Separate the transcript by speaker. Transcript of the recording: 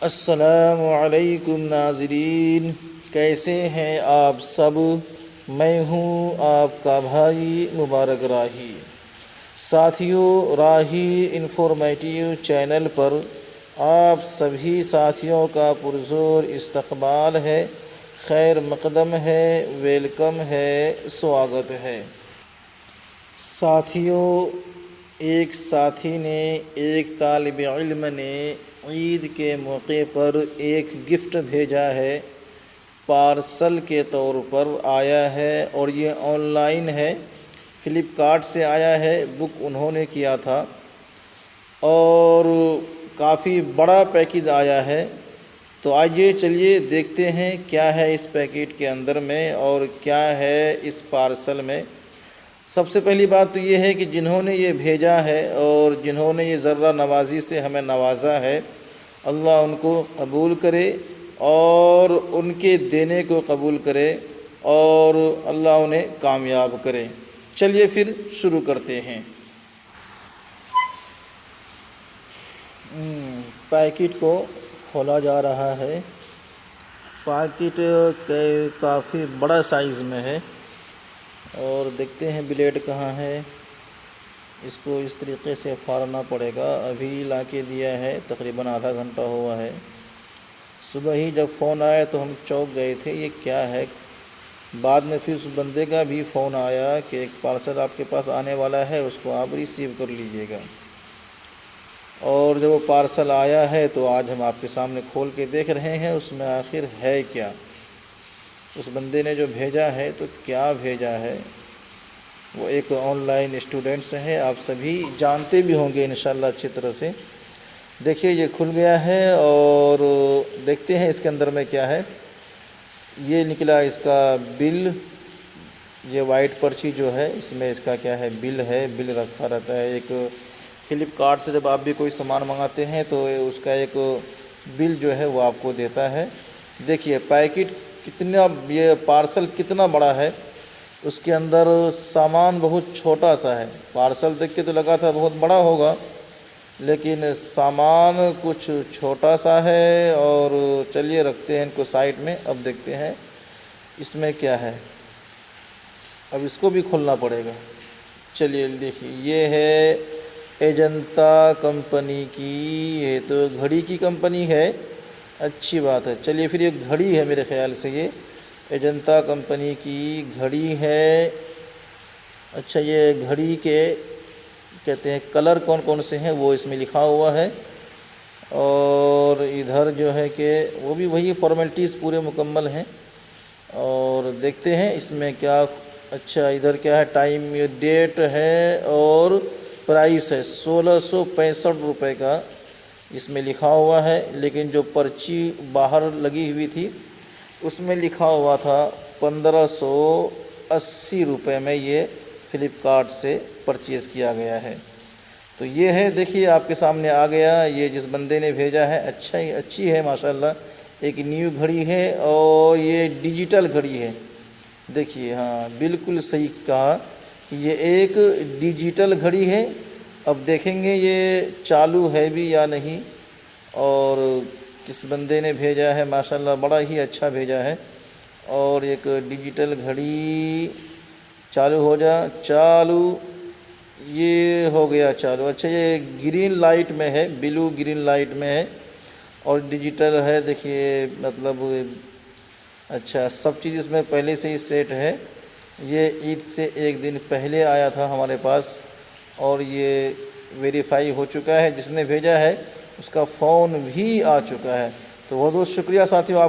Speaker 1: السلام علیکم ناظرین، کیسے ہیں آپ سب؟ میں ہوں آپ کا بھائی مبارک راہی۔ ساتھیوں، راہی انفارمیٹیو چینل پر آپ سبھی ساتھیوں کا پرزور استقبال ہے، خیر مقدم ہے، ویلکم ہے، سواگت ہے۔ ساتھیوں، ایک ساتھی نے، ایک طالب علم نے عید کے موقع پر ایک گفٹ بھیجا ہے، پارسل کے طور پر آیا ہے، اور یہ آن لائن ہے، فلپ کارٹ سے آیا ہے، بک انہوں نے کیا تھا، اور کافی بڑا پیکیج آیا ہے۔ تو آئیے چلیے دیکھتے ہیں کیا ہے اس پیکٹ کے اندر میں اور کیا ہے اس پارسل میں۔ سب سے پہلی بات تو یہ ہے کہ جنہوں نے یہ بھیجا ہے اور جنہوں نے یہ ذرہ نوازی سے ہمیں نوازا ہے، اللہ ان کو قبول کرے اور ان کے دینے کو قبول کرے اور اللہ انہیں کامیاب کرے۔ چلیے پھر شروع کرتے ہیں۔ پیکٹ کو کھولا جا رہا ہے۔ پیکٹ کافی بڑا سائز میں ہے، اور دیکھتے ہیں بلیڈ کہاں ہے۔ اس کو اس طریقے سے پھاڑنا پڑے گا۔ ابھی لا کے دیا ہے، تقریباً آدھا گھنٹہ ہوا ہے۔ صبح ہی جب فون آیا تو ہم چونک گئے تھے، یہ کیا ہے۔ بعد میں پھر اس بندے کا بھی فون آیا کہ ایک پارسل آپ کے پاس آنے والا ہے، اس کو آپ ریسیو کر لیجئے گا۔ اور جب وہ پارسل آیا ہے تو آج ہم آپ کے سامنے کھول کے دیکھ رہے ہیں اس میں آخر ہے کیا۔ اس بندے نے جو بھیجا ہے تو کیا بھیجا ہے۔ وہ ایک آن لائن اسٹوڈنٹس ہیں، آپ سبھی جانتے بھی ہوں گے انشاءاللہ اچھی طرح سے۔ دیکھیے یہ کھل گیا ہے اور دیکھتے ہیں اس کے اندر میں کیا ہے۔ یہ نکلا اس کا بل، یہ وائٹ پرچی جو ہے اس میں اس کا کیا ہے، بل ہے۔ بل رکھا رہتا ہے ایک فلپ کارٹ سے، جب آپ بھی کوئی سامان منگاتے ہیں تو اس کا ایک بل جو ہے وہ آپ کو دیتا ہے۔ دیکھیے پیکٹ کتنا، یہ پارسل کتنا بڑا ہے۔ اس کے اندر سامان بہت چھوٹا سا ہے۔ پارسل دیکھ کے تو لگا تھا بہت بڑا ہوگا، لیکن سامان کچھ چھوٹا سا ہے۔ اور چلیے رکھتے ہیں ان کو سائڈ میں، اب دیکھتے ہیں اس میں کیا ہے۔ اب اس کو بھی کھولنا پڑے گا۔ چلیے دیکھیے، یہ ہے اجنتا کمپنی کی، یہ تو گھڑی کی کمپنی ہے، اچھی بات ہے۔ چلیے پھر یہ گھڑی ہے میرے خیال سے، یہ اجنتا کمپنی کی گھڑی ہے۔ اچھا، یہ گھڑی کے کہتے ہیں کلر کون کون سے ہیں وہ اس میں لکھا ہوا ہے، اور ادھر جو ہے کہ وہ بھی وہی فارمیلٹیز پورے مکمل ہیں۔ اور دیکھتے ہیں اس میں کیا۔ اچھا ادھر کیا ہے، ٹائم، ڈیٹ ہے، اور پرائس ہے 1665 روپے کا اس میں لکھا ہوا ہے۔ لیکن جو پرچی باہر لگی ہوئی تھی اس میں لکھا ہوا تھا 1580 روپے میں یہ فلپ کارٹ سے پرچیز کیا گیا ہے۔ تو یہ ہے، دیکھیے آپ کے سامنے آ گیا۔ یہ جس بندے نے بھیجا ہے اچھی ہے ماشاءاللہ، ایک نیو گھڑی ہے، اور یہ ڈیجیٹل گھڑی ہے۔ دیکھیے، ہاں بالکل صحیح کہا، یہ ایک ڈیجیٹل گھڑی ہے۔ اب دیکھیں گے یہ چالو ہے بھی یا نہیں۔ اور جس بندے نے بھیجا ہے ماشاءاللہ بڑا ہی اچھا بھیجا ہے۔ اور ایک ڈیجیٹل گھڑی، چالو ہو جا، چالو، یہ ہو گیا چالو۔ اچھا یہ گرین لائٹ میں ہے، بلو گرین لائٹ میں ہے، اور ڈیجیٹل ہے۔ دیکھیے مطلب اچھا سب چیز اس میں پہلے سے ہی سیٹ ہے۔ یہ عید سے ایک دن پہلے آیا تھا ہمارے پاس، اور یہ ویریفائی ہو چکا ہے۔ جس نے بھیجا ہے اس کا فون بھی آ چکا ہے۔ تو بہت بہت شکریہ ساتھیوں آپ